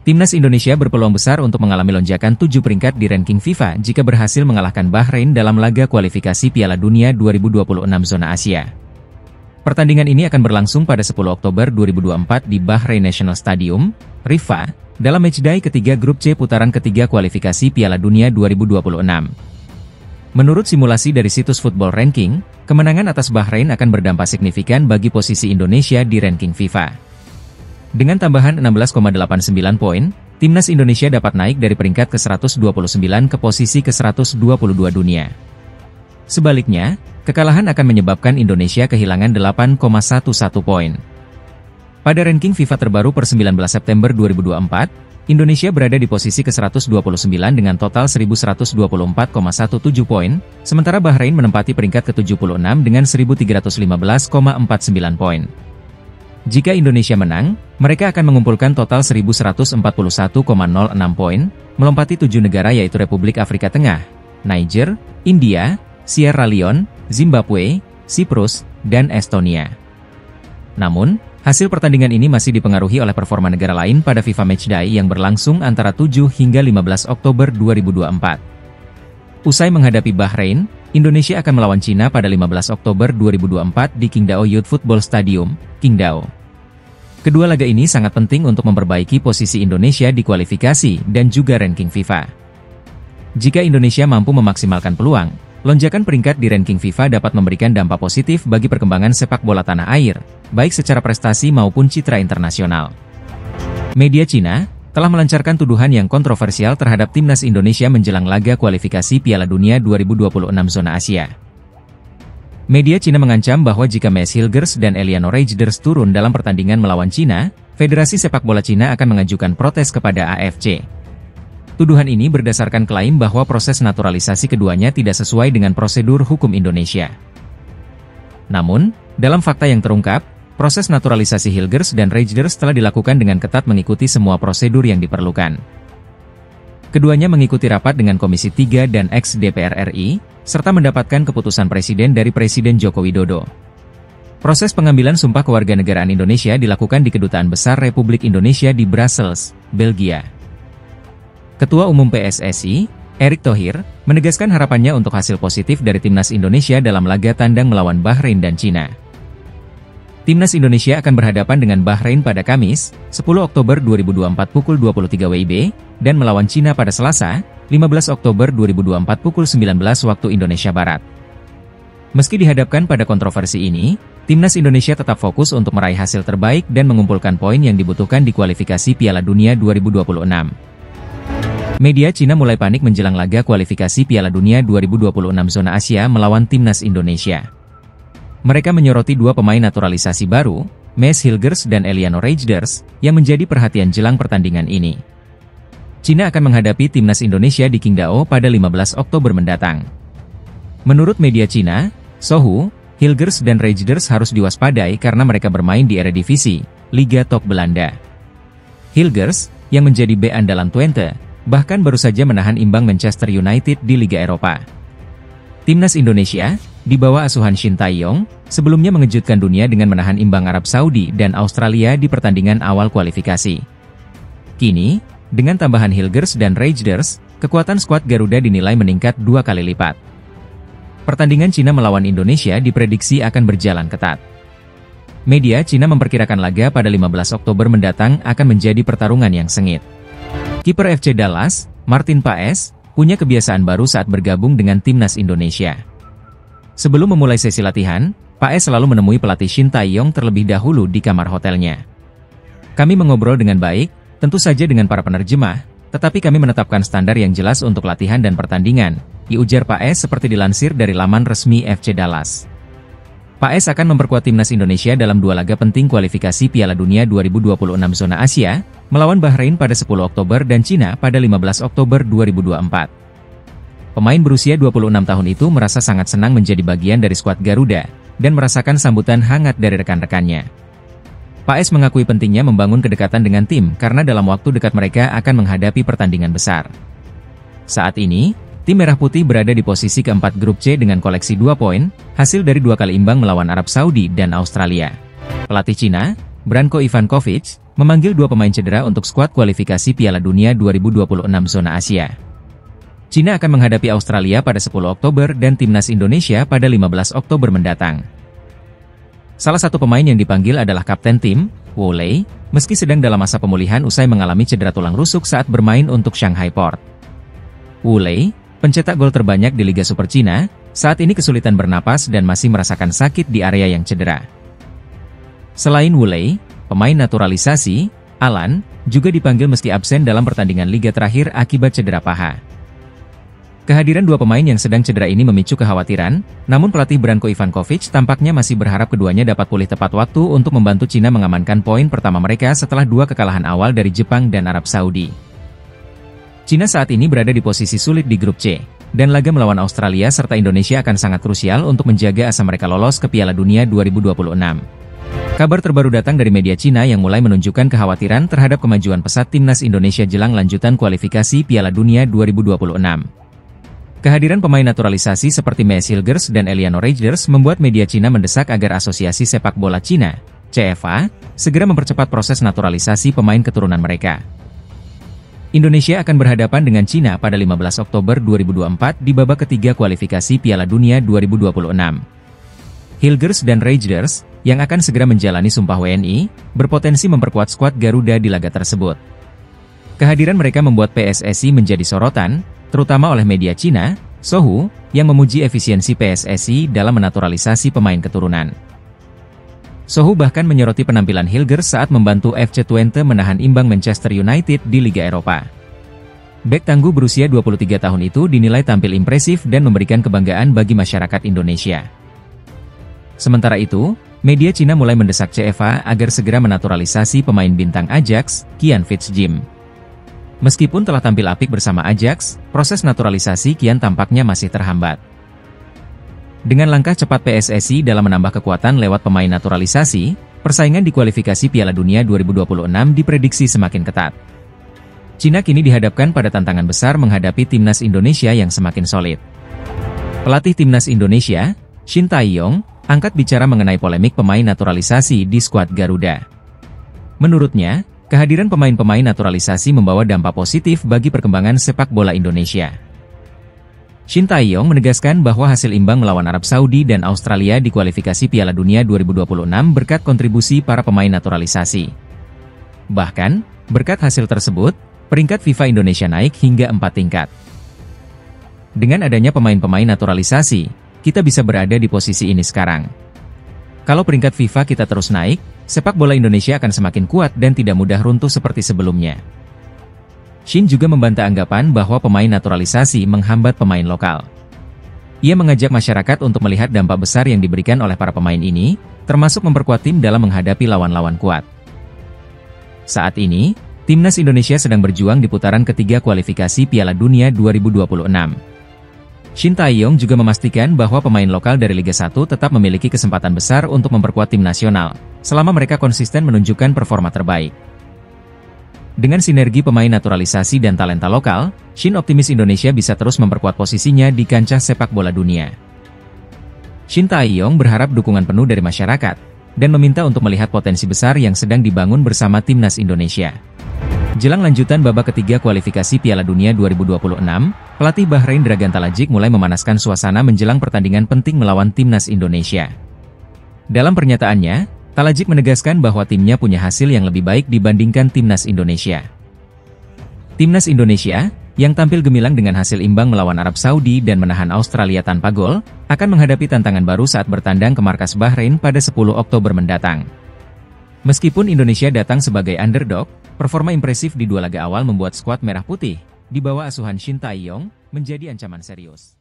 Timnas Indonesia berpeluang besar untuk mengalami lonjakan 7 peringkat di ranking FIFA jika berhasil mengalahkan Bahrain dalam laga kualifikasi Piala Dunia 2026 zona Asia. Pertandingan ini akan berlangsung pada 10 Oktober 2024 di Bahrain National Stadium, Riffa, dalam matchday ketiga grup C putaran ketiga kualifikasi Piala Dunia 2026. Menurut simulasi dari situs Football Ranking, kemenangan atas Bahrain akan berdampak signifikan bagi posisi Indonesia di ranking FIFA. Dengan tambahan 16,89 poin, Timnas Indonesia dapat naik dari peringkat ke-129 ke posisi ke-122 dunia. Sebaliknya, kekalahan akan menyebabkan Indonesia kehilangan 8,11 poin. Pada ranking FIFA terbaru per 19 September 2024, Indonesia berada di posisi ke-129 dengan total 1.124,17 poin, sementara Bahrain menempati peringkat ke-76 dengan 1.315,49 poin. Jika Indonesia menang, mereka akan mengumpulkan total 1.141,06 poin, melompati 7 negara yaitu Republik Afrika Tengah, Niger, India, Sierra Leone, Zimbabwe, Siprus, dan Estonia. Namun, hasil pertandingan ini masih dipengaruhi oleh performa negara lain pada FIFA Matchday yang berlangsung antara 7 hingga 15 Oktober 2024. Usai menghadapi Bahrain, Indonesia akan melawan Cina pada 15 Oktober 2024 di Qingdao Youth Football Stadium, Qingdao. Kedua laga ini sangat penting untuk memperbaiki posisi Indonesia di kualifikasi dan juga ranking FIFA. Jika Indonesia mampu memaksimalkan peluang, lonjakan peringkat di ranking FIFA dapat memberikan dampak positif bagi perkembangan sepak bola tanah air, baik secara prestasi maupun citra internasional. Media Cina telah melancarkan tuduhan yang kontroversial terhadap Timnas Indonesia menjelang laga kualifikasi Piala Dunia 2026 zona Asia. Media Cina mengancam bahwa jika Maes Hilgers dan Eliano Reijnders turun dalam pertandingan melawan Cina, Federasi Sepak Bola Cina akan mengajukan protes kepada AFC. Tuduhan ini berdasarkan klaim bahwa proses naturalisasi keduanya tidak sesuai dengan prosedur hukum Indonesia. Namun, dalam fakta yang terungkap, proses naturalisasi Hilgers dan Reijnders telah dilakukan dengan ketat mengikuti semua prosedur yang diperlukan. Keduanya mengikuti rapat dengan Komisi 3 dan ex-DPR RI, serta mendapatkan keputusan Presiden dari Presiden Joko Widodo. Proses pengambilan sumpah kewarganegaraan Indonesia dilakukan di Kedutaan Besar Republik Indonesia di Brussels, Belgia. Ketua Umum PSSI, Erick Thohir, menegaskan harapannya untuk hasil positif dari Timnas Indonesia dalam laga tandang melawan Bahrain dan Cina. Timnas Indonesia akan berhadapan dengan Bahrain pada Kamis, 10 Oktober 2024 pukul 23 WIB, dan melawan Cina pada Selasa, 15 Oktober 2024 pukul 19 waktu Indonesia Barat. Meski dihadapkan pada kontroversi ini, Timnas Indonesia tetap fokus untuk meraih hasil terbaik dan mengumpulkan poin yang dibutuhkan di kualifikasi Piala Dunia 2026. Media Cina mulai panik menjelang laga kualifikasi Piala Dunia 2026 zona Asia melawan Timnas Indonesia. Mereka menyoroti dua pemain naturalisasi baru, Maes Hilgers dan Eliano Reijnders, yang menjadi perhatian jelang pertandingan ini. Cina akan menghadapi Timnas Indonesia di Qingdao pada 15 Oktober mendatang. Menurut media Cina, Sohu, Hilgers dan Reijnders harus diwaspadai karena mereka bermain di Eredivisie, Liga Top Belanda. Hilgers, yang menjadi bek andalan Twente, bahkan baru saja menahan imbang Manchester United di Liga Eropa. Timnas Indonesia, di bawah asuhan Shin Tae-yong, sebelumnya mengejutkan dunia dengan menahan imbang Arab Saudi dan Australia di pertandingan awal kualifikasi. Kini, dengan tambahan Hilgers dan Reijnders, kekuatan skuad Garuda dinilai meningkat 2 kali lipat. Pertandingan Cina melawan Indonesia diprediksi akan berjalan ketat. Media Cina memperkirakan laga pada 15 Oktober mendatang akan menjadi pertarungan yang sengit. Kiper FC Dallas, Martin Paes, punya kebiasaan baru saat bergabung dengan Timnas Indonesia. Sebelum memulai sesi latihan, Paes selalu menemui pelatih Shin Tae-yong terlebih dahulu di kamar hotelnya. Kami mengobrol dengan baik, tentu saja dengan para penerjemah, tetapi kami menetapkan standar yang jelas untuk latihan dan pertandingan, diujar Paes seperti dilansir dari laman resmi FC Dallas. Paes akan memperkuat Timnas Indonesia dalam dua laga penting kualifikasi Piala Dunia 2026 zona Asia, melawan Bahrain pada 10 Oktober dan Cina pada 15 Oktober 2024. Pemain berusia 26 tahun itu merasa sangat senang menjadi bagian dari skuad Garuda, dan merasakan sambutan hangat dari rekan-rekannya. Paes mengakui pentingnya membangun kedekatan dengan tim karena dalam waktu dekat mereka akan menghadapi pertandingan besar. Saat ini, tim Merah Putih berada di posisi keempat grup C dengan koleksi 2 poin, hasil dari 2 kali imbang melawan Arab Saudi dan Australia. Pelatih Cina, Branko Ivankovic, memanggil 2 pemain cedera untuk skuad kualifikasi Piala Dunia 2026 zona Asia. Cina akan menghadapi Australia pada 10 Oktober dan timnas Indonesia pada 15 Oktober mendatang. Salah satu pemain yang dipanggil adalah kapten tim, Wu Lei, meski sedang dalam masa pemulihan usai mengalami cedera tulang rusuk saat bermain untuk Shanghai Port. Wu Lei, pencetak gol terbanyak di Liga Super Cina, saat ini kesulitan bernapas dan masih merasakan sakit di area yang cedera. Selain Wu Lei, pemain naturalisasi, Alan, juga dipanggil meski absen dalam pertandingan Liga terakhir akibat cedera paha. Kehadiran 2 pemain yang sedang cedera ini memicu kekhawatiran, namun pelatih Branko Ivankovic tampaknya masih berharap keduanya dapat pulih tepat waktu untuk membantu Cina mengamankan poin pertama mereka setelah 2 kekalahan awal dari Jepang dan Arab Saudi. Cina saat ini berada di posisi sulit di grup C, dan laga melawan Australia serta Indonesia akan sangat krusial untuk menjaga asa mereka lolos ke Piala Dunia 2026. Kabar terbaru datang dari media Cina yang mulai menunjukkan kekhawatiran terhadap kemajuan pesat timnas Indonesia jelang lanjutan kualifikasi Piala Dunia 2026. Kehadiran pemain naturalisasi seperti Messi Hilgers dan Eliano Reijers membuat media Cina mendesak agar Asosiasi Sepak Bola Cina, CFA, segera mempercepat proses naturalisasi pemain keturunan mereka. Indonesia akan berhadapan dengan Cina pada 15 Oktober 2024 di babak ketiga kualifikasi Piala Dunia 2026. Hilgers dan Reijers, yang akan segera menjalani sumpah WNI, berpotensi memperkuat skuad Garuda di laga tersebut. Kehadiran mereka membuat PSSI menjadi sorotan, terutama oleh media Cina, Sohu, yang memuji efisiensi PSSI dalam menaturalisasi pemain keturunan. Sohu bahkan menyoroti penampilan Hilgers saat membantu FC Twente menahan imbang Manchester United di Liga Eropa. Bek tangguh berusia 23 tahun itu dinilai tampil impresif dan memberikan kebanggaan bagi masyarakat Indonesia. Sementara itu, media Cina mulai mendesak CFA agar segera menaturalisasi pemain bintang Ajax, Kian Fitzjim. Meskipun telah tampil apik bersama Ajax, proses naturalisasi kian tampaknya masih terhambat. Dengan langkah cepat PSSI dalam menambah kekuatan lewat pemain naturalisasi, persaingan di kualifikasi Piala Dunia 2026 diprediksi semakin ketat. Cina kini dihadapkan pada tantangan besar menghadapi timnas Indonesia yang semakin solid. Pelatih timnas Indonesia, Shin Tae-yong, angkat bicara mengenai polemik pemain naturalisasi di skuad Garuda. Menurutnya, kehadiran pemain-pemain naturalisasi membawa dampak positif bagi perkembangan sepak bola Indonesia. Shin Tae-yong menegaskan bahwa hasil imbang melawan Arab Saudi dan Australia di kualifikasi Piala Dunia 2026 berkat kontribusi para pemain naturalisasi. Bahkan, berkat hasil tersebut, peringkat FIFA Indonesia naik hingga 4 tingkat. Dengan adanya pemain-pemain naturalisasi, kita bisa berada di posisi ini sekarang. Kalau peringkat FIFA kita terus naik, sepak bola Indonesia akan semakin kuat dan tidak mudah runtuh seperti sebelumnya. Shin juga membantah anggapan bahwa pemain naturalisasi menghambat pemain lokal. Ia mengajak masyarakat untuk melihat dampak besar yang diberikan oleh para pemain ini, termasuk memperkuat tim dalam menghadapi lawan-lawan kuat. Saat ini, timnas Indonesia sedang berjuang di putaran ketiga kualifikasi Piala Dunia 2026. Shin Tae-yong juga memastikan bahwa pemain lokal dari Liga 1 tetap memiliki kesempatan besar untuk memperkuat tim nasional, selama mereka konsisten menunjukkan performa terbaik. Dengan sinergi pemain naturalisasi dan talenta lokal, Shin optimis Indonesia bisa terus memperkuat posisinya di kancah sepak bola dunia. Shin Tae-yong berharap dukungan penuh dari masyarakat, dan meminta untuk melihat potensi besar yang sedang dibangun bersama timnas Indonesia. Jelang lanjutan babak ketiga kualifikasi Piala Dunia 2026, pelatih Bahrain Dragan Talajik mulai memanaskan suasana menjelang pertandingan penting melawan timnas Indonesia. Dalam pernyataannya, Talajik menegaskan bahwa timnya punya hasil yang lebih baik dibandingkan timnas Indonesia. Timnas Indonesia, yang tampil gemilang dengan hasil imbang melawan Arab Saudi dan menahan Australia tanpa gol, akan menghadapi tantangan baru saat bertandang ke markas Bahrain pada 10 Oktober mendatang. Meskipun Indonesia datang sebagai underdog, performa impresif di 2 laga awal membuat skuad Merah Putih, di bawah asuhan Shin Tae-yong, menjadi ancaman serius.